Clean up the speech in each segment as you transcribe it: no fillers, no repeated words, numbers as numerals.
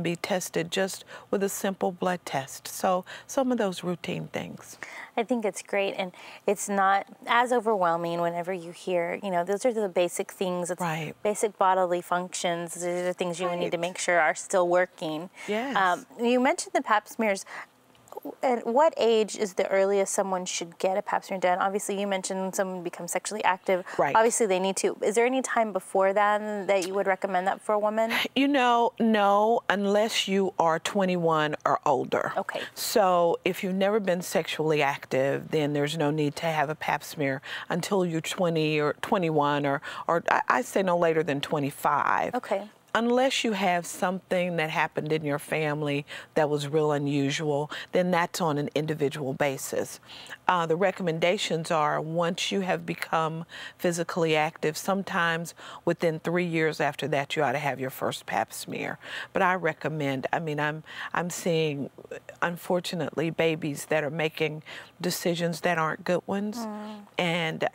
be tested just with a simple blood test. So some of those routine things. I think it's great, and it's not as overwhelming whenever you hear, you know, those are the basic things. It's Right. basic bodily functions. These are the things you need to make sure are still working. Yes. You mentioned the pap smears. At what age is the earliest someone should get a pap smear done? Obviously, you mentioned someone becomes sexually active. Right. Obviously, they need to. Is there any time before then that you would recommend that for a woman? You know, no, unless you are 21 or older. Okay. So if you've never been sexually active, then there's no need to have a pap smear until you're 20 or 21 or I say no later than 25. Okay. Unless you have something that happened in your family that was real unusual, then that's on an individual basis. The recommendations are once you have become physically active, sometimes within 3 years after that, you ought to have your first pap smear. But I recommend, I mean, I'm seeing, unfortunately, babies that are making decisions that aren't good ones. And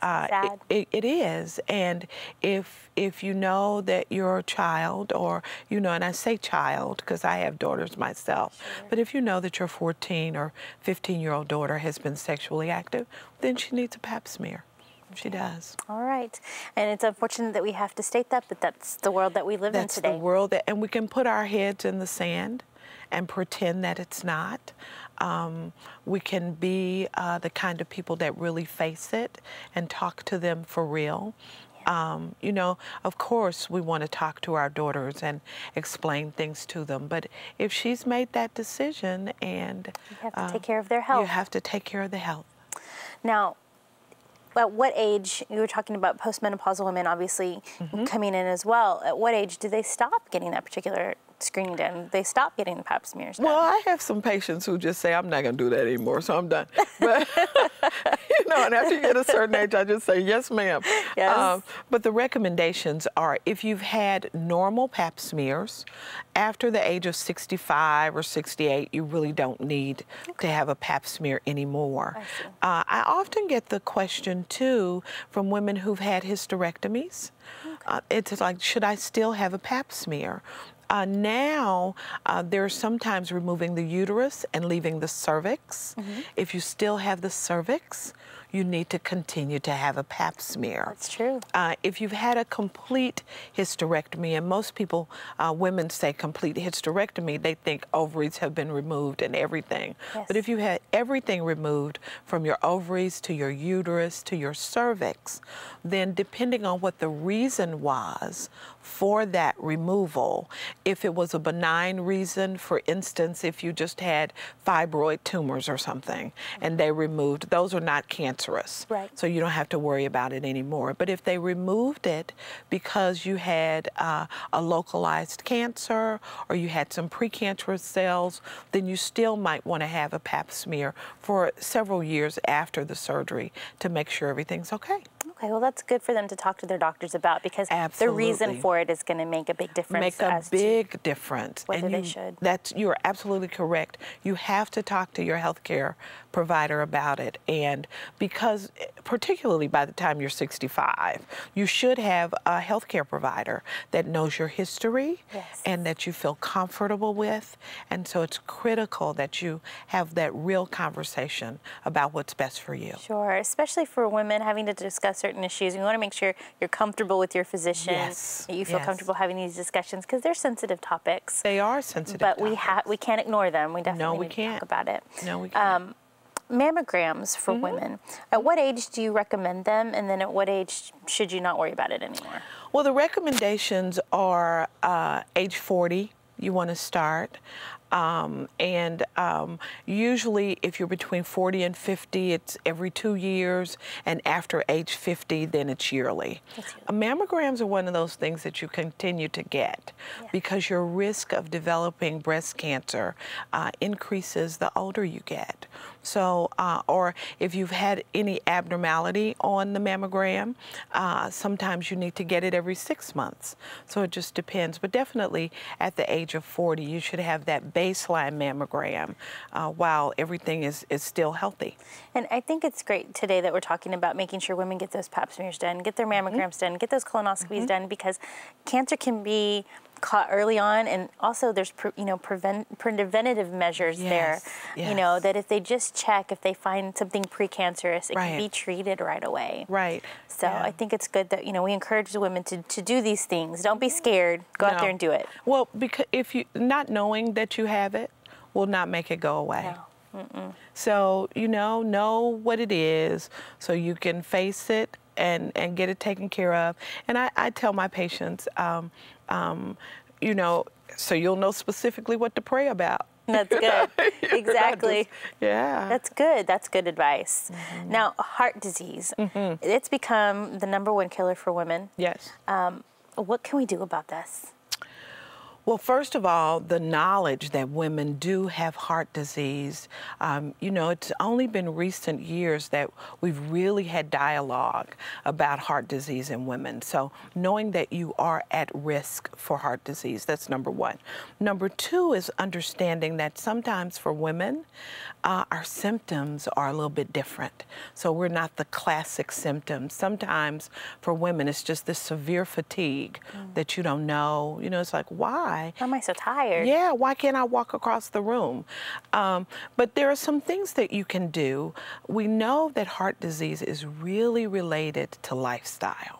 it is. And if you know that your child, or, you know, and I say child because I have daughters myself, but if you know that your 14 or 15-year-old daughter has been sexually active, then she needs a pap smear. She does. All right. And it's unfortunate that we have to state that, but that's the world that we live in today. That's the world that, and we can put our heads in the sand and pretend that it's not. We can be the kind of people that really face it and talk to them for real. You know, of course, we want to talk to our daughters and explain things to them. But if she's made that decision, and you have to take care of their health. You have to take care of the health. Now, at what age, you were talking about postmenopausal women obviously coming in as well. At what age do they stop getting that particular screening done? They stop getting the pap smears done? Well, I have some patients who just say, I'm not going to do that anymore, so I'm done. But, you know, and after you get a certain age, I just say, yes, ma'am. Yes. But the recommendations are, if you've had normal pap smears, after the age of 65 or 68, you really don't need to have a pap smear anymore. I often get the question, too, from women who've had hysterectomies. It's like, should I still have a pap smear? Now, they're sometimes removing the uterus and leaving the cervix. If you still have the cervix, you need to continue to have a pap smear. That's true. If you've had a complete hysterectomy, and most people, women say complete hysterectomy, they think ovaries have been removed and everything. Yes. But if you had everything removed from your ovaries to your uterus to your cervix, then depending on what the reason was for that removal, if it was a benign reason, for instance, if you just had fibroid tumors or something and they removed, those are not cancerous. Right. So you don't have to worry about it anymore. But if they removed it because you had a localized cancer or you had some precancerous cells, then you still might want to have a pap smear for several years after the surgery to make sure everything's okay. Okay, well, that's good for them to talk to their doctors about, because the reason for it is going to make a big difference. Make a big difference. Whether they should. You're absolutely correct. You have to talk to your healthcare provider about it. And because, particularly by the time you're 65, you should have a healthcare provider that knows your history and that you feel comfortable with. And so it's critical that you have that real conversation about what's best for you. Sure, especially for women having to discuss certain issues. You want to make sure you're comfortable with your physician, that you feel comfortable having these discussions, because they're sensitive topics. They are sensitive but topics. we can't ignore them. We definitely need to talk about it. No, we can't. Mammograms for women. At what age do you recommend them, and then at what age should you not worry about it anymore? Well, the recommendations are age 40, you want to start. Usually if you're between 40 and 50, it's every 2 years, and after age 50, then it's yearly. Mammograms are one of those things that you continue to get because your risk of developing breast cancer increases the older you get. So, or if you've had any abnormality on the mammogram, sometimes you need to get it every 6 months. So it just depends. But definitely at the age of 40, you should have that baseline mammogram while everything is still healthy. And I think it's great today that we're talking about making sure women get those pap smears done, get their mammograms done, get those colonoscopies done, because cancer can be caught early on, and also there's preventative measures there. Yes. You know, that if they just check, if they find something precancerous, it can be treated right away. Right. So I think it's good that, you know, we encourage the women to do these things. Don't be scared. Go out there and do it. Well, because if you not knowing that you have it will not make it go away. No. So, you know what it is so you can face it and get it taken care of. And I tell my patients, you know, so you'll know specifically what to pray about. That's good. Exactly. Yeah. That's good. That's good advice. Now, heart disease. It's become the #1 killer for women. Yes. What can we do about this? Well, first of all, the knowledge that women do have heart disease, you know, it's only been recent years that we've really had dialogue about heart disease in women. So knowing that you are at risk for heart disease, that's #1. #2 is understanding that sometimes for women, our symptoms are a little bit different. So we're not the classic symptoms. Sometimes for women, it's just this severe fatigue that you don't know. You know, it's like, why? Why am I so tired? Yeah, why can't I walk across the room? But there are some things that you can do. We know that heart disease is really related to lifestyle.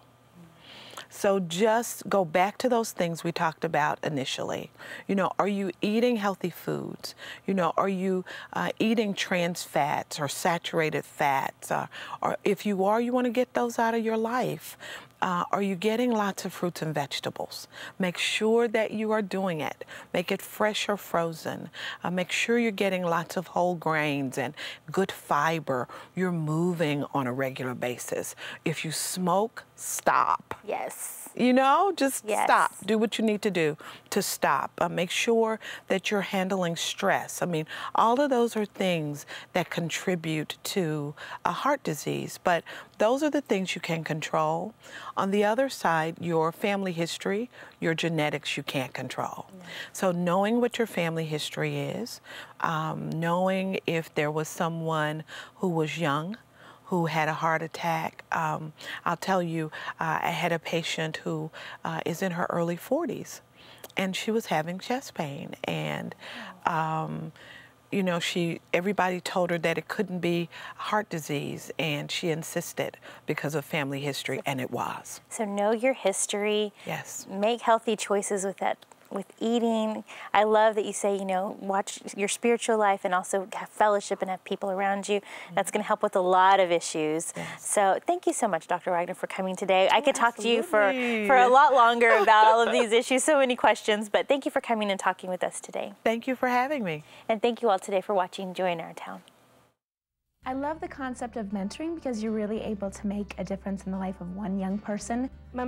So just go back to those things we talked about initially. You know, are you eating healthy foods? You know, are you eating trans fats or saturated fats? Or if you are, you want to get those out of your life. Are you getting lots of fruits and vegetables? Make sure that you are doing it. Make it fresh or frozen. Make sure you're getting lots of whole grains and good fiber. You're moving on a regular basis. If you smoke, stop. Yes. You know, just Yes. stop. Do what you need to do to stop. Make sure that you're handling stress. I mean, all of those are things that contribute to a heart disease, but those are the things you can control. On the other side, your family history, your genetics, you can't control. So knowing what your family history is, knowing if there was someone who was young, who had a heart attack. I'll tell you, I had a patient who is in her early 40s, and she was having chest pain. And, you know, everybody told her that it couldn't be heart disease, and she insisted because of family history, and it was. So know your history. Yes. Make healthy choices with that. With eating. I love that you say, you know, watch your spiritual life and also have fellowship and have people around you. That's going to help with a lot of issues. Yes. So thank you so much, Dr. Waggoner, for coming today. I could talk to you for a lot longer about all of these issues, so many questions, but thank you for coming and talking with us today. Thank you for having me. And thank you all today for watching Joy in Our Town. I love the concept of mentoring because you're really able to make a difference in the life of one young person. My